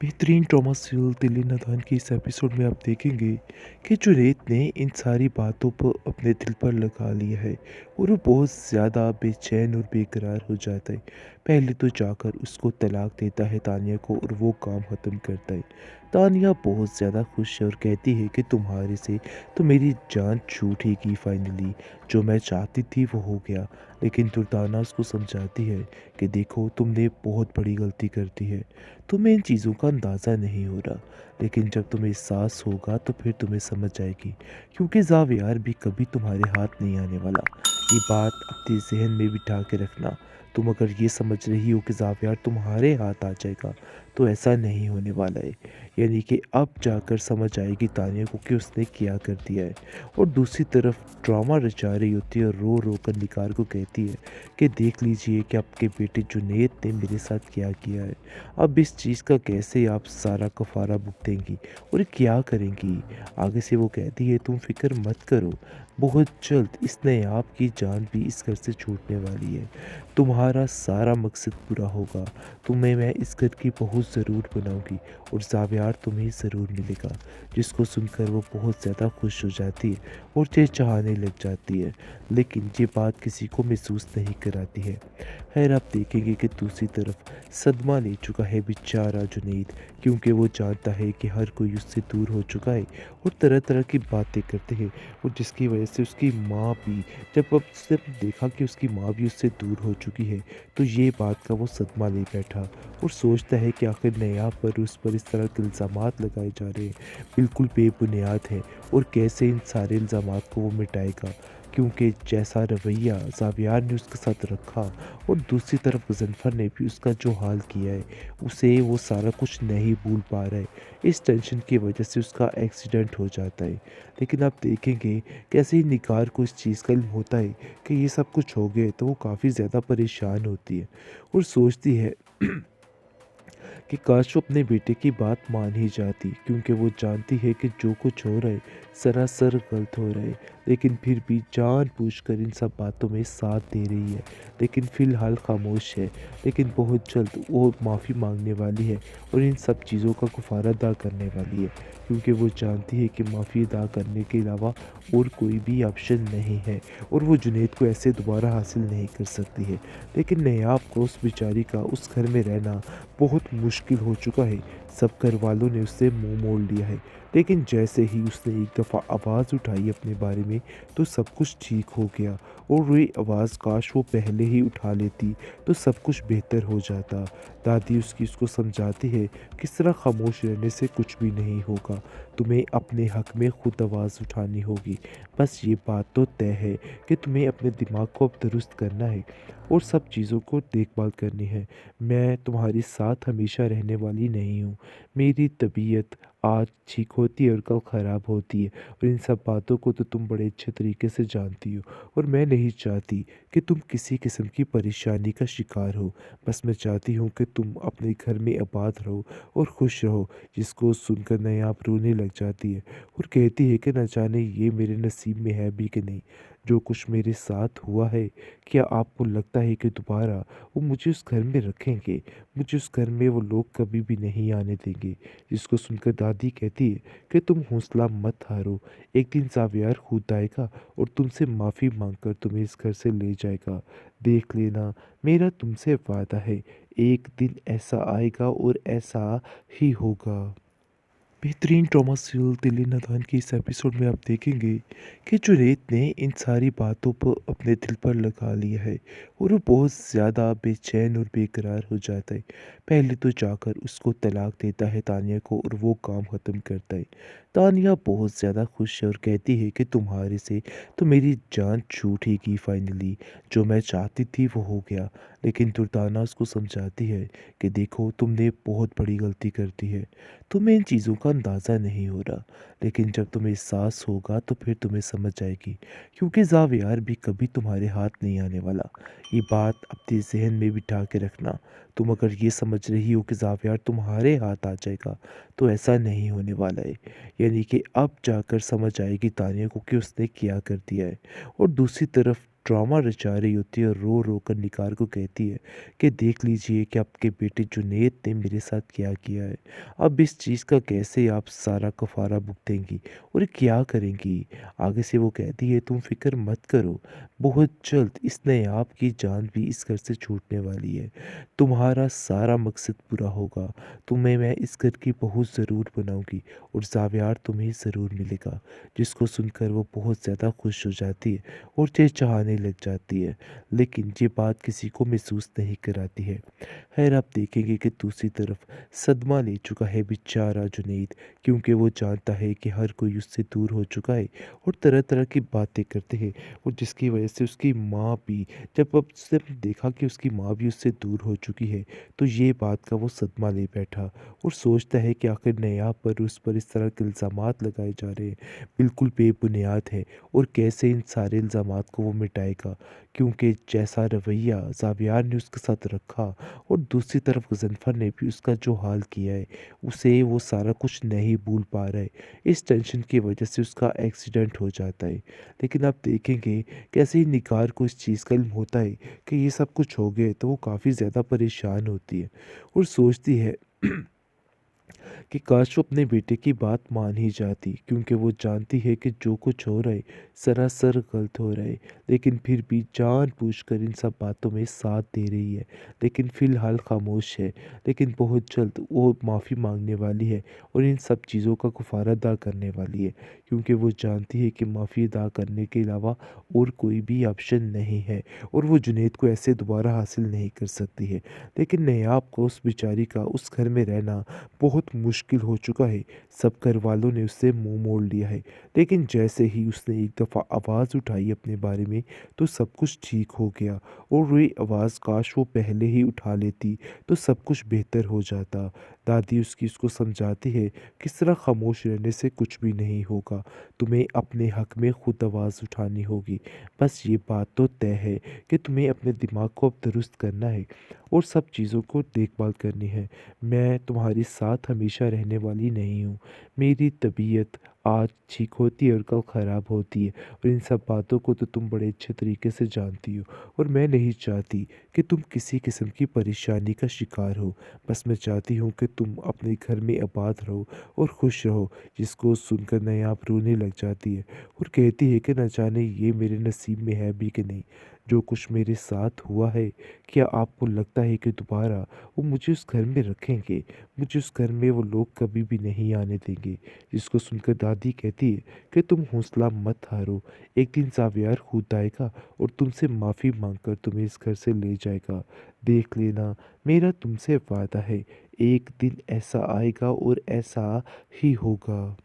बेहतरीन drama serial दिल नादान की इस एपिसोड में आप देखेंगे कि जुनैद ने इन सारी बातों को अपने दिल पर लगा लिया है और वो बहुत ज़्यादा बेचैन और बेकरार हो जाता है। पहले तो जाकर उसको तलाक देता है तानिया को और वो काम ख़त्म करता है। तानिया बहुत ज़्यादा खुश है और कहती है कि तुम्हारे से तो मेरी जान छूटेगी फाइनली। जो मैं चाहती थी वो हो गया। लेकिन दुर्दाना उसको समझाती है कि देखो तुमने बहुत बड़ी गलती कर दी है। तुम्हें इन चीज़ों का अंदाज़ा नहीं हो रहा, लेकिन जब तुम्हें एहसास होगा तो फिर तुम्हें समझ आएगी, क्योंकि ज़ावियार भी कभी तुम्हारे हाथ नहीं आने वाला। ये बात अपने ज़हन में बिठा के रखना। तुम अगर ये समझ रही हो कि ज़ावियार तुम्हारे हाथ आ जाएगा, तो ऐसा नहीं होने वाला है। यानी कि अब जाकर समझ आएगी तानिया को कि उसने क्या कर दिया है। और दूसरी तरफ ड्रामा रचा रही होती है और रो रो कर निगार को कहती है कि देख लीजिए कि आपके बेटे जुनैद ने मेरे साथ क्या किया है। अब इस चीज़ का कैसे आप सारा कफ़ारा भुगतेंगी और क्या करेंगी? आगे से वो कहती है तुम फ़िक्र मत करो, बहुत जल्द इस नायाब की जान भी इस घर से छूटने वाली है। तुम्हारा सारा मकसद पूरा होगा, तुम्हें मैं इस घर की बहू ज़रूर बनाऊँगी और ज़ावियार तुम्हें ज़रूर मिलेगा। जिसको सुनकर वो बहुत ज़्यादा खुश हो जाती है और चहचहाने लग जाती है, लेकिन ये बात किसी को महसूस नहीं कराती है। खैर आप देखेंगे कि दूसरी तरफ सदमा ले चुका है बेचारा जुनैद, क्योंकि वो जानता है कि हर कोई उससे दूर हो चुका है और तरह तरह की बातें करते हैं, और जिसकी वजह से उसकी माँ भी, जब अब उसने देखा कि उसकी माँ भी उससे दूर हो चुकी है, तो ये बात का वो सदमा ले बैठा और सोचता है कि आखिर नया पर उस पर इस तरह के इल्ज़ामात लगाए जा रहे हैं, बिल्कुल बेबुनियाद हैं, और कैसे इन सारे इल्ज़ामात को वो मिटाएगा, क्योंकि जैसा रवैया ज़ावियार ने उसके साथ रखा और दूसरी तरफ गज़नफ़र ने भी उसका जो हाल किया है, उसे वो सारा कुछ नहीं भूल पा रहा है। इस टेंशन की वजह से उसका एक्सीडेंट हो जाता है। लेकिन आप देखेंगे कैसे ही निगार को इस चीज़ का इल्म होता है कि ये सब कुछ हो गया है, तो वो काफ़ी ज़्यादा परेशान होती है और सोचती है कि काश वो अपने बेटे की बात मान ही जाती, क्योंकि वो जानती है कि जो कुछ हो रहा है सरासर गलत हो रहा है, लेकिन फिर भी जानबूझकर इन सब बातों में साथ दे रही है। लेकिन फ़िलहाल खामोश है, लेकिन बहुत जल्द वो माफ़ी मांगने वाली है और इन सब चीज़ों का कफ़ारा अदा करने वाली है, क्योंकि वो जानती है कि माफ़ी अदा करने के अलावा और कोई भी ऑप्शन नहीं है और वो जुनैद को ऐसे दोबारा हासिल नहीं कर सकती है। लेकिन नयाब को उस बेचारी का उस घर में रहना बहुत मुश्किल हो चुका है। सब घर वालों ने उससे मुँह मोड़ लिया है, लेकिन जैसे ही उसने एक दफ़ा आवाज़ उठाई अपने बारे में, तो सब कुछ ठीक हो गया और वही आवाज़ काश वो पहले ही उठा लेती, तो सब कुछ बेहतर हो जाता। दादी उसको समझाती है, किस तरह खामोश रहने से कुछ भी नहीं होगा, तुम्हें अपने हक में खुद आवाज़ उठानी होगी। बस ये बात तो तय है कि तुम्हें अपने दिमाग को अब दुरुस्त करना है और सब चीज़ों को देखभाल करनी है। मैं तुम्हारे साथ हमेशा रहने वाली नहीं हूँ। मेरी तबीयत आज ठीक होती है और कल ख़राब होती है, और इन सब बातों को तो तुम बड़े अच्छे तरीके से जानती हो, और मैं नहीं चाहती कि तुम किसी किस्म की परेशानी का शिकार हो। बस मैं चाहती हूँ कि तुम अपने घर में आबाद रहो और खुश रहो। जिसको सुनकर नायाब रोने लग जाती है और कहती है कि न जाने ये मेरे नसीब में है भी कि नहीं, जो कुछ मेरे साथ हुआ है। क्या आपको लगता है कि दोबारा वो मुझे उस घर में रखेंगे? मुझे उस घर में वो लोग कभी भी नहीं आने देंगे। जिसको सुनकर दादी कहती है कि तुम हौसला मत हारो, एक दिन ज़ावियार खुद आएगा और तुमसे माफ़ी मांगकर तुम्हें इस घर से ले जाएगा। देख लेना, मेरा तुमसे वादा है, एक दिन ऐसा आएगा और ऐसा ही होगा। बेहतरीन ड्रामा सीरियल दिल नादान की इस एपिसोड में आप देखेंगे कि जुनैद ने इन सारी बातों को अपने दिल पर लगा लिया है और वो बहुत ज़्यादा बेचैन और बेकरार हो जाता है। पहले तो जाकर उसको तलाक देता है तानिया को और वो काम ख़त्म करता है। तानिया बहुत ज़्यादा खुश है और कहती है कि तुम्हारे से तो मेरी जान छूटेगी फाइनली। जो मैं चाहती थी वो हो गया। लेकिन दुर्दाना उसको समझाती है कि देखो तुमने बहुत बड़ी गलती कर दी है, तुम्हें इन चीज़ों का अंदाज़ा नहीं हो रहा, लेकिन जब तुम्हें एहसास होगा तो फिर तुम्हें समझ आएगी, क्योंकि ज़ावियार भी कभी तुम्हारे हाथ नहीं आने वाला। ये बात अपने ज़हन में बिठा के रखना। तुम अगर ये समझ रही हो कि ज़ावियार तुम्हारे हाथ आ जाएगा, तो ऐसा नहीं होने वाला है। यानी कि अब जाकर समझ आएगी तानिया को कि उसने क्या कर दिया है। और दूसरी तरफ ड्रामा रचा रही होती है और रो-रो कर निगार को कहती है कि देख लीजिए कि आपके बेटे जुनैद ने मेरे साथ क्या किया है। अब इस चीज़ का कैसे आप सारा कफ़ारा भुगतेंगी और क्या करेंगी? आगे से वो कहती है तुम फ़िक्र मत करो, बहुत जल्द इस नयाब की जान भी इस घर से छूटने वाली है। तुम्हारा सारा मकसद पूरा होगा, तुम्हें मैं इस घर की बहू ज़रूर बनाऊँगी और ज़ावियार तुम्हें ज़रूर मिलेगा। जिसको सुनकर वो बहुत ज़्यादा खुश हो जाती है और चहचहाने लग जाती है, लेकिन ये बात किसी को महसूस नहीं कराती है। खैर आप देखेंगे कि दूसरी तरफ सदमा ले चुका है बेचारा जुनैद, क्योंकि वो जानता है कि हर कोई उससे दूर हो चुका है और तरह-तरह की बातें करते हैं और जिसकी वजह से उसकी माँ भी, जब अब उसने देखा कि उसकी माँ भी उससे दूर हो चुकी है, तो ये बात का वो सदमा ले बैठा और सोचता है कि आखिर नयाब पर उस पर इस तरह के इल्ज़ामात लगाए जा रहे हैं, बिल्कुल बेबुनियाद है और कैसे इन सारे इल्ज़ामात को वो मिटाएगा, क्योंकि जैसा रवैया ज़ावियार ने उसके साथ रखा और दूसरी तरफ गज़नफ़र ने भी उसका जो हाल किया है, उसे वो सारा कुछ नहीं भूल पा रहा है। इस टेंशन की वजह से उसका एक्सीडेंट हो जाता है। लेकिन आप देखेंगे कैसे ही निगार को इस चीज़ का इल्म होता है कि ये सब कुछ हो गया है, तो वो काफ़ी ज़्यादा परेशान होती है और सोचती है कि काश वो अपने बेटे की बात मान ही जाती, क्योंकि वो जानती है कि जो कुछ हो रहा है सरासर गलत हो रहा है, लेकिन फिर भी जानबूझकर इन सब बातों में साथ दे रही है, लेकिन फ़िलहाल खामोश है। लेकिन बहुत जल्द वो माफ़ी मांगने वाली है और इन सब चीज़ों का कफ़ारा अदा करने वाली है, क्योंकि वो जानती है कि माफ़ी अदा करने के अलावा और कोई भी ऑप्शन नहीं है और वो जुनैद को ऐसे दोबारा हासिल नहीं कर सकती है। लेकिन नयाब को उस बेचारी का उस घर में रहना बहुत मुश्किल हो चुका है। सब घरवालों ने उससे मुँह मोड़ लिया है। लेकिन जैसे ही उसने एक दफ़ा आवाज़ उठाई अपने बारे में, तो सब कुछ ठीक हो गया और वही आवाज़ काश वो पहले ही उठा लेती, तो सब कुछ बेहतर हो जाता। दादी उसको समझाती है, किस तरह खामोश रहने से कुछ भी नहीं होगा। तुम्हें अपने हक में खुद आवाज़ उठानी होगी। बस ये बात तो तय है कि तुम्हें अपने दिमाग को अब दुरुस्त करना है और सब चीज़ों को देखभाल करनी है। मैं तुम्हारे साथ हमेशा रहने वाली नहीं हूँ। मेरी तबीयत आज ठीक होती है और कल ख़राब होती है और इन सब बातों को तो तुम बड़े अच्छे तरीके से जानती हो और मैं नहीं चाहती कि तुम किसी किस्म की परेशानी का शिकार हो। बस मैं चाहती हूँ कि तुम अपने घर में आबाद रहो और खुश रहो। जिसको सुनकर नयाब रोने लग जाती है और कहती है कि न जाने ये मेरे नसीब में है भी कि नहीं। जो कुछ मेरे साथ हुआ है, क्या आपको लगता है कि दोबारा वो मुझे उस घर में रखेंगे? मुझे उस घर में वो लोग कभी भी नहीं आने देंगे। जिसको सुनकर दादी कहती है कि तुम हौसला मत हारो। एक दिन ज़ावियार खुद आएगा और तुमसे माफ़ी माँगकर तुम्हें इस घर से ले जाएगा। देख लेना, मेरा तुमसे वादा है, एक दिन ऐसा आएगा और ऐसा ही होगा।